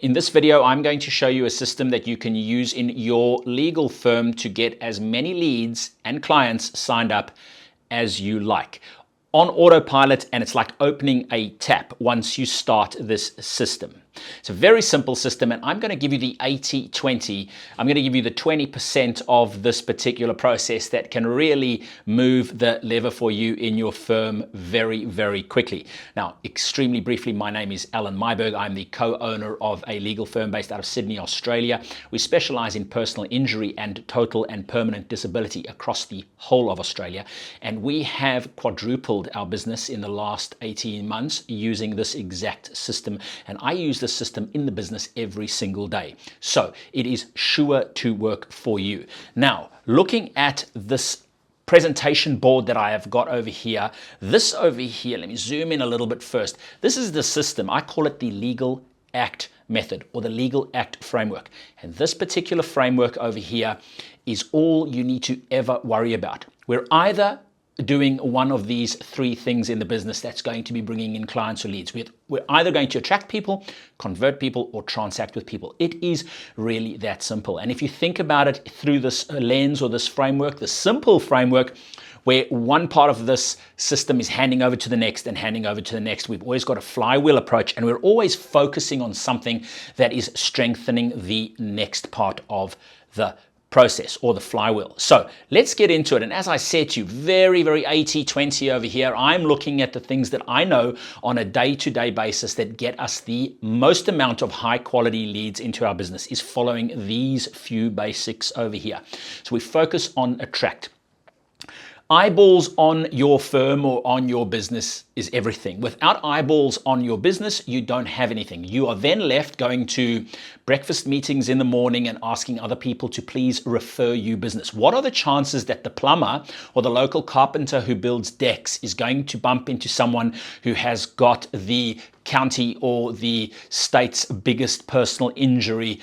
In this video, I'm going to show you a system that you can use in your legal firm to get as many leads and clients signed up as you like on autopilot, and it's like opening a tap once you start this system. It's a very simple system, and I'm going to give you the 80-20. I'm going to give you the 20% of this particular process that can really move the lever for you in your firm very, very quickly. Now, extremely briefly, my name is Alan Myberg. I'm the co-owner of a legal firm based out of Sydney, Australia. We specialize in personal injury and total and permanent disability across the whole of Australia, and we have quadrupled our business in the last 18 months using this exact system, and I use this system in the business every single day. So it is sure to work for you. Now, looking at this presentation board that I have got over here, this over here, let me zoom in a little bit first. This is the system. I call it the Legal Act method or the Legal Act framework. And this particular framework over here is all you need to ever worry about. We're either doing one of these three things in the business that's going to be bringing in clients or leads. We're either going to attract people, convert people, or transact with people. It is really that simple. And if you think about it through this lens or this framework, the simple framework, where one part of this system is handing over to the next and handing over to the next, we've always got a flywheel approach, and we're always focusing on something that is strengthening the next part of the process or the flywheel. So let's get into it. And as I said to you, very, very 80-20 over here. I'm looking at the things that I know on a day-to-day basis that get us the most amount of high quality leads into our business is following these few basics over here. So we focus on attract. Eyeballs on your firm or on your business is everything. Without eyeballs on your business, you don't have anything. You are then left going to breakfast meetings in the morning and asking other people to please refer you business. What are the chances that the plumber or the local carpenter who builds decks is going to bump into someone who has got the county or the state's biggest personal injury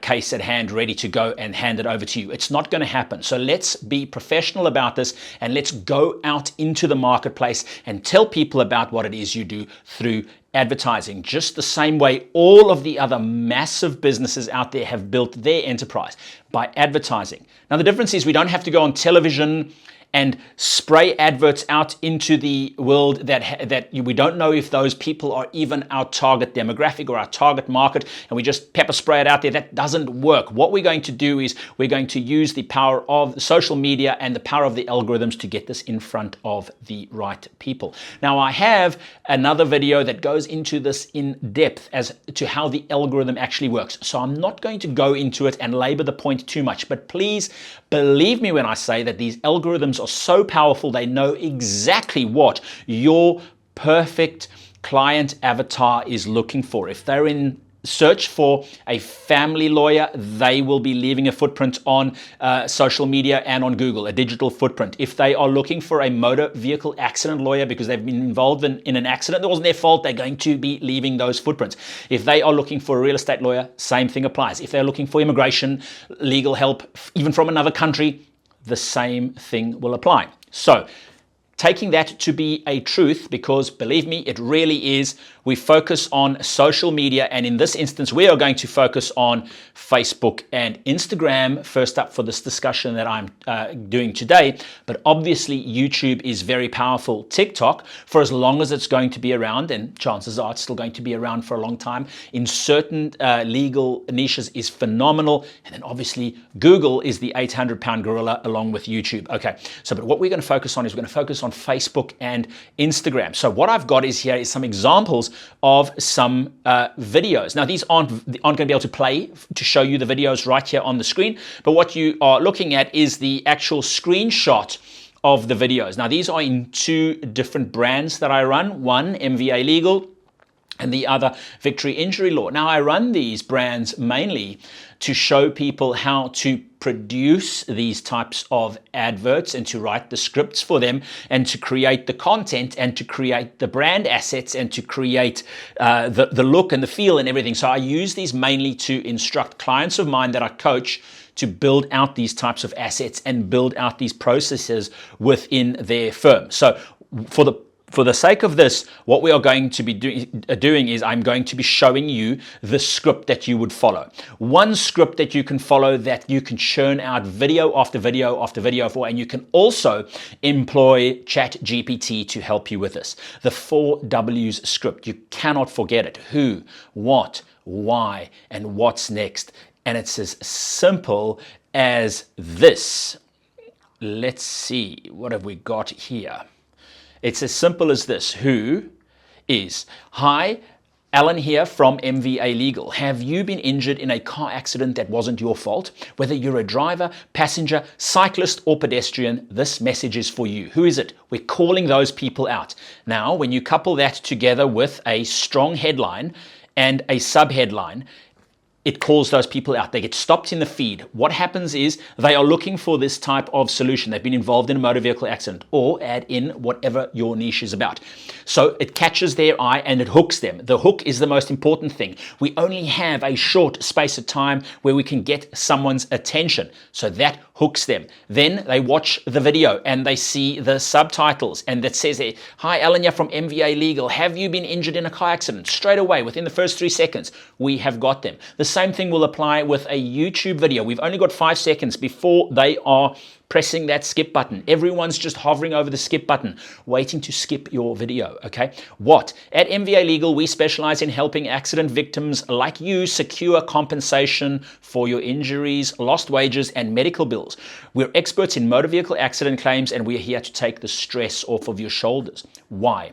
case at hand ready to go and hand it over to you? It's not going to happen. So let's be professional about this, and let's go out into the marketplace and tell people about what it is you do through advertising, just the same way all of the other massive businesses out there have built their enterprise, by advertising. Now, the difference is we don't have to go on television and spray adverts out into the world that we don't know if those people are even our target demographic or our target market, and we just pepper spray it out there. That doesn't work. What we're going to do is we're going to use the power of social media and the power of the algorithms to get this in front of the right people. Now, I have another video that goes into this in depth as to how the algorithm actually works. So I'm not going to go into it and labor the point too much, but please believe me when I say that these algorithms are so powerful, they know exactly what your perfect client avatar is looking for. If they're in search for a family lawyer, they will be leaving a footprint on social media and on Google, a digital footprint. If they are looking for a motor vehicle accident lawyer because they've been involved in an accident that wasn't their fault, they're going to be leaving those footprints. If they are looking for a real estate lawyer, same thing applies. If they're looking for immigration, legal help, even from another country, the same thing will apply. So taking that to be a truth, because believe me, it really is, we focus on social media, and in this instance, we are going to focus on Facebook and Instagram first up for this discussion that I'm doing today. But obviously, YouTube is very powerful. TikTok, for as long as it's going to be around, and chances are it's still going to be around for a long time, in certain legal niches is phenomenal. And then obviously, Google is the 800-pound gorilla along with YouTube. Okay, so but what we're going to focus on is we're going to focus on Facebook and Instagram. So what I've got is here is some examples of some videos. Now, these aren't going to be able to play to show you the videos right here on the screen, but what you are looking at is the actual screenshot of the videos. Now, these are in two different brands that I run, one MVA Legal and the other Victory Injury Law. Now, I run these brands mainly to show people how to produce these types of adverts and to write the scripts for them and to create the content and to create the brand assets and to create the look and the feel and everything. So I use these mainly to instruct clients of mine that I coach to build out these types of assets and build out these processes within their firm. So for the For the sake of this, what we are going to be doing is I'm going to be showing you the script that you would follow. One script that you can follow that you can churn out video after video after video for, and you can also employ ChatGPT to help you with this. The 4 W's script. You cannot forget it. Who, what, why, and what's next. And it's as simple as this. Let's see, what have we got here? It's as simple as this. Who is, hi, Alan here from MVA Legal. Have you been injured in a car accident that wasn't your fault? Whether you're a driver, passenger, cyclist, or pedestrian, this message is for you. Who is it? We're calling those people out. Now, when you couple that together with a strong headline and a sub-headline, it calls those people out. They get stopped in the feed. What happens is they are looking for this type of solution. They've been involved in a motor vehicle accident, or add in whatever your niche is about. So it catches their eye and it hooks them. The hook is the most important thing. We only have a short space of time where we can get someone's attention. So that hooks them. Then they watch the video and they see the subtitles, and that says, hi, Alan here from MVA Legal. Have you been injured in a car accident? Straight away, within the first 3 seconds, we have got them. The same thing will apply with a YouTube video. We've only got 5 seconds before they are pressing that skip button. Everyone's just hovering over the skip button, waiting to skip your video, okay? What? At MVA Legal, we specialize in helping accident victims like you secure compensation for your injuries, lost wages, and medical bills. We're experts in motor vehicle accident claims, and we're here to take the stress off of your shoulders. Why?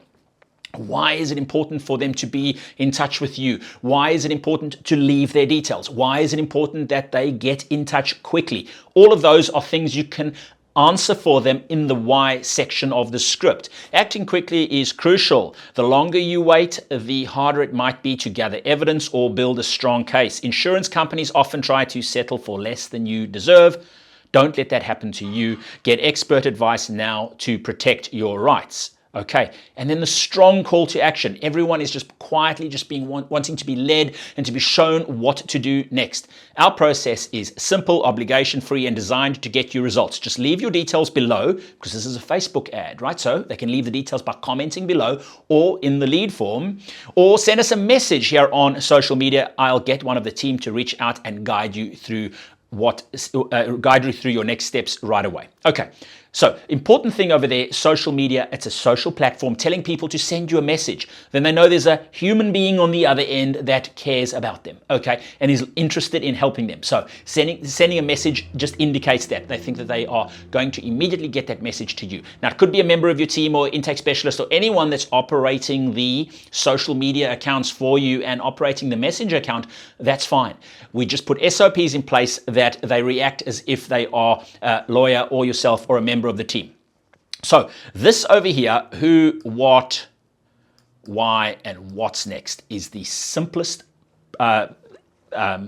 Why is it important for them to be in touch with you? Why is it important to leave their details? Why is it important that they get in touch quickly? All of those are things you can answer for them in the why section of the script. Acting quickly is crucial. The longer you wait, the harder it might be to gather evidence or build a strong case. Insurance companies often try to settle for less than you deserve. Don't let that happen to you. Get expert advice now to protect your rights. Okay, and then the strong call to action. Everyone is just quietly wanting to be led and to be shown what to do next. Our process is simple, obligation-free, and designed to get you results. Just leave your details below, because this is a Facebook ad, right? So they can leave the details by commenting below or in the lead form, or send us a message here on social media. I'll get one of the team to reach out and guide you through your next steps right away. Okay. So, important thing over there, social media, it's a social platform telling people to send you a message. Then they know there's a human being on the other end that cares about them, okay, and is interested in helping them. So, sending a message just indicates that. They think that they are going to immediately get that message to you. Now, it could be a member of your team or intake specialist or anyone that's operating the social media accounts for you and operating the messenger account. That's fine. We just put SOPs in place that they react as if they are a lawyer or yourself or a member of the team. So this over here, who, what, why, and what's next, is the simplest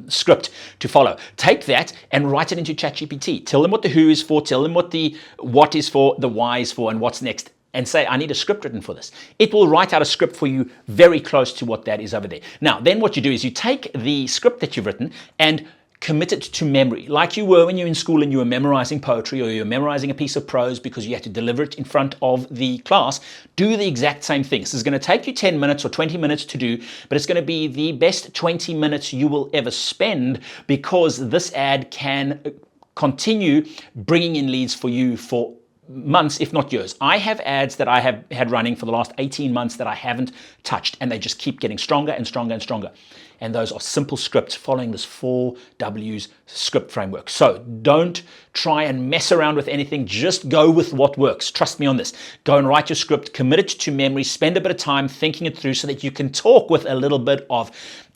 script to follow. Take that and write it into ChatGPT. Tell them what the who is for, tell them what the what is for, the why is for, and what's next, and say, I need a script written for this. It will write out a script for you very close to what that is over there. Now, then what you do is you take the script that you've written and commit it to memory, like you were when you were in school and you were memorizing poetry, or you were memorizing a piece of prose because you had to deliver it in front of the class. Do the exact same thing. This is going to take you 10 minutes or 20 minutes to do, but it's going to be the best 20 minutes you will ever spend, because this ad can continue bringing in leads for you for months, if not years. I have ads that I have had running for the last 18 months that I haven't touched, and they just keep getting stronger and stronger and stronger. And those are simple scripts following this 4 W's script framework. So don't try and mess around with anything. Just go with what works. Trust me on this. Go and write your script, commit it to memory, spend a bit of time thinking it through so that you can talk with a little bit of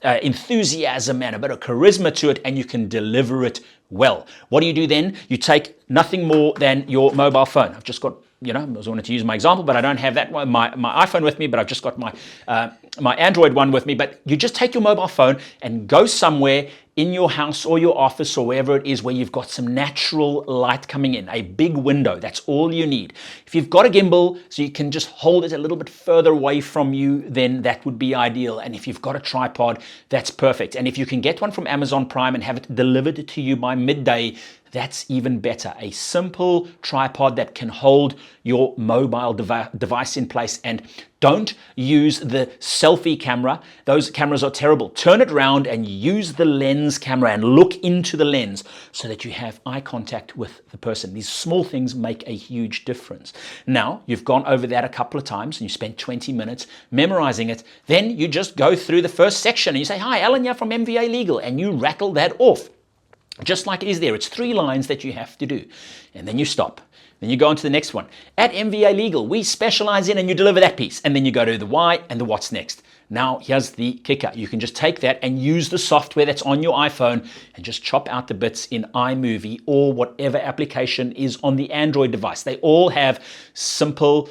enthusiasm and a bit of charisma to it, and you can deliver it well. What do you do then? You take nothing more than your mobile phone. I've just got, I was wanting to use my example, but I don't have that one, my iPhone with me, but I've just got my Android one with me. But you just take your mobile phone and go somewhere in your house or your office or wherever it is where you've got some natural light coming in, a big window. That's all you need. If you've got a gimbal so you can just hold it a little bit further away from you, then that would be ideal. And if you've got a tripod, that's perfect. And if you can get one from Amazon Prime and have it delivered to you by midday, that's even better. A simple tripod that can hold your mobile device in place. And don't use the selfie camera. Those cameras are terrible. Turn it around and use the lens camera and look into the lens so that you have eye contact with the person. These small things make a huge difference. Now, you've gone over that a couple of times and you spent 20 minutes memorizing it. Then you just go through the first section and you say, "Hi, Alan here from MVA Legal," and you rattle that off. Just like it is there. It's 3 lines that you have to do. And then you stop. Then you go on to the next one. "At MVA Legal, we specialize in," and you deliver that piece. And then you go to the why and the what's next. Now, here's the kicker. You can just take that and use the software that's on your iPhone and just chop out the bits in iMovie or whatever application is on the Android device. They all have simple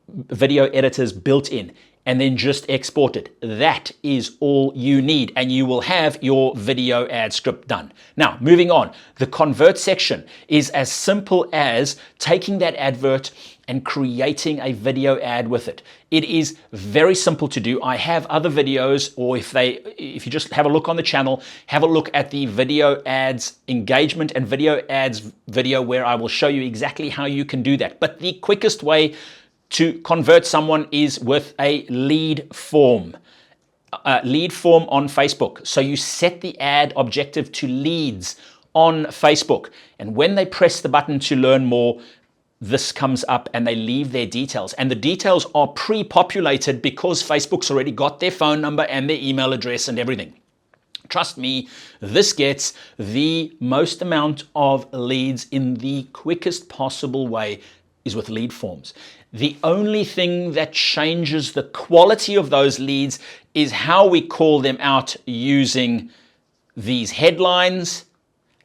video editors built in. And then just export it. That is all you need, and you will have your video ad script done. Now, moving on, the convert section is as simple as taking that advert and creating a video ad with it. It is very simple to do. I have other videos, or if you just have a look on the channel, have a look at the video ads engagement and video ads video where I will show you exactly how you can do that. But the quickest way to convert someone is with a lead form. Lead form on Facebook. So you set the ad objective to leads on Facebook. And when they press the button to learn more, this comes up and they leave their details. And the details are pre-populated because Facebook's already got their phone number and their email address and everything. Trust me, this gets the most amount of leads in the quickest possible way is with lead forms. The only thing that changes the quality of those leads is how we call them out using these headlines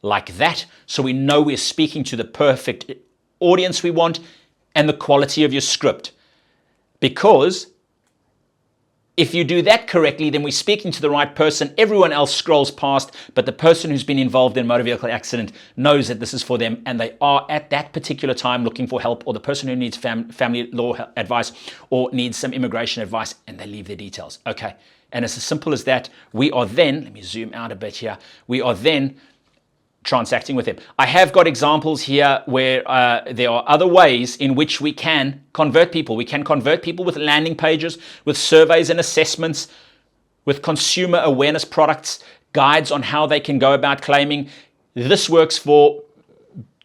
like that. So we know we're speaking to the perfect audience we want, and the quality of your script. Because if you do that correctly, then we're speaking to the right person. Everyone else scrolls past, but the person who's been involved in a motor vehicle accident knows that this is for them, and they are at that particular time looking for help, or the person who needs family law advice or needs some immigration advice, and they leave their details. Okay, and it's as simple as that. We are then, let me zoom out a bit here, we are then transacting with them. I have got examples here where there are other ways in which we can convert people. We can convert people with landing pages, with surveys and assessments, with consumer awareness products, guides on how they can go about claiming. This works for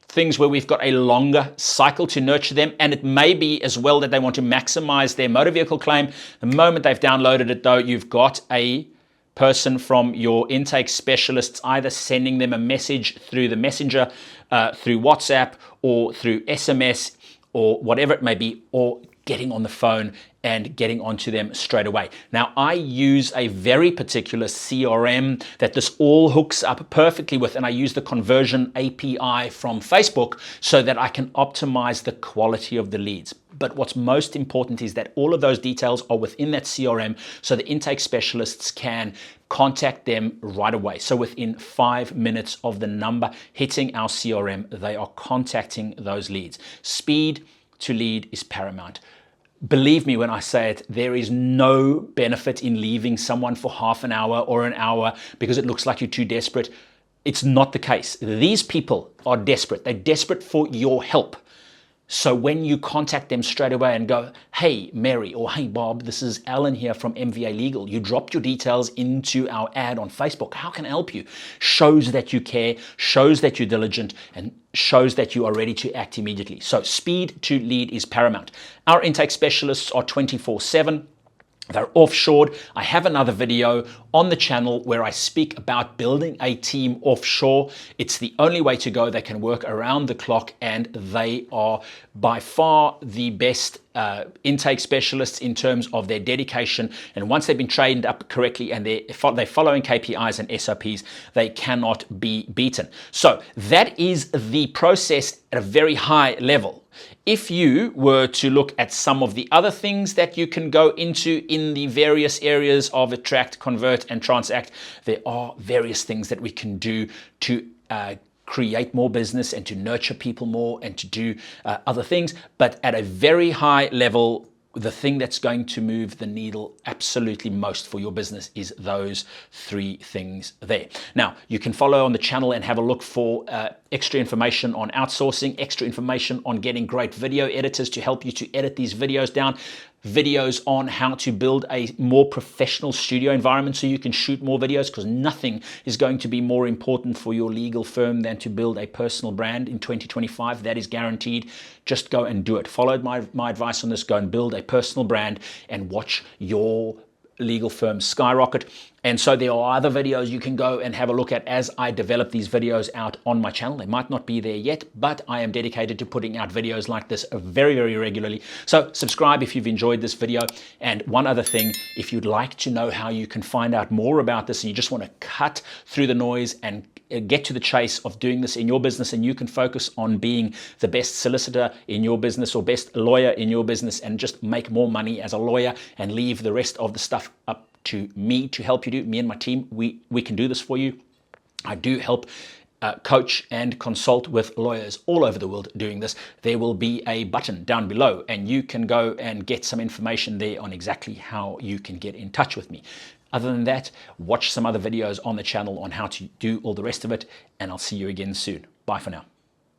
things where we've got a longer cycle to nurture them, and it may be as well that they want to maximize their motor vehicle claim. The moment they've downloaded it though, you've got a person from your intake specialists either sending them a message through the messenger, through WhatsApp or through SMS or whatever it may be, or getting on the phone and getting onto them straight away. Now, I use a very particular CRM that this all hooks up perfectly with, and I use the conversion API from Facebook so that I can optimize the quality of the leads. But what's most important is that all of those details are within that CRM so the intake specialists can contact them right away. So within 5 minutes of the number hitting our CRM, they are contacting those leads. Speed to lead is paramount. Believe me when I say it, there is no benefit in leaving someone for half an hour or an hour because it looks like you're too desperate. It's not the case. These people are desperate. They're desperate for your help. So when you contact them straight away and go, "Hey, Mary," or "Hey, Bob, this is Alan here from MVA Legal. You dropped your details into our ad on Facebook. How can I help you?" Shows that you care, shows that you're diligent, and shows that you are ready to act immediately. So speed to lead is paramount. Our intake specialists are 24/7. They're offshored. I have another video on the channel where I speak about building a team offshore. It's the only way to go. They can work around the clock, and they are by far the best intake specialists in terms of their dedication. And once they've been trained up correctly and they're following KPIs and SOPs, they cannot be beaten. So that is the process at a very high level. If you were to look at some of the other things that you can go into in the various areas of attract, convert, and transact, there are various things that we can do to create more business and to nurture people more and to do other things. But at a very high level, the thing that's going to move the needle absolutely most for your business is those three things there. Now, you can follow on the channel and have a look for extra information on outsourcing, extra information on getting great video editors to help you to edit these videos down, videos on how to build a more professional studio environment so you can shoot more videos, because nothing is going to be more important for your legal firm than to build a personal brand in 2025. That is guaranteed. Just go and do it. Follow my advice on this. Go and build a personal brand and watch your legal firm skyrocket. And so there are other videos you can go and have a look at as I develop these videos out on my channel. They might not be there yet, but I am dedicated to putting out videos like this very, very regularly. So subscribe if you've enjoyed this video. And one other thing, if you'd like to know how you can find out more about this and you just want to cut through the noise and get to the chase of doing this in your business, and you can focus on being the best solicitor in your business or best lawyer in your business and just make more money as a lawyer and leave the rest of the stuff up to me to help you do. Me and my team, we can do this for you. I do help coach and consult with lawyers all over the world doing this. There will be a button down below and you can go and get some information there on exactly how you can get in touch with me. Other than that, watch some other videos on the channel on how to do all the rest of it, and I'll see you again soon. Bye for now.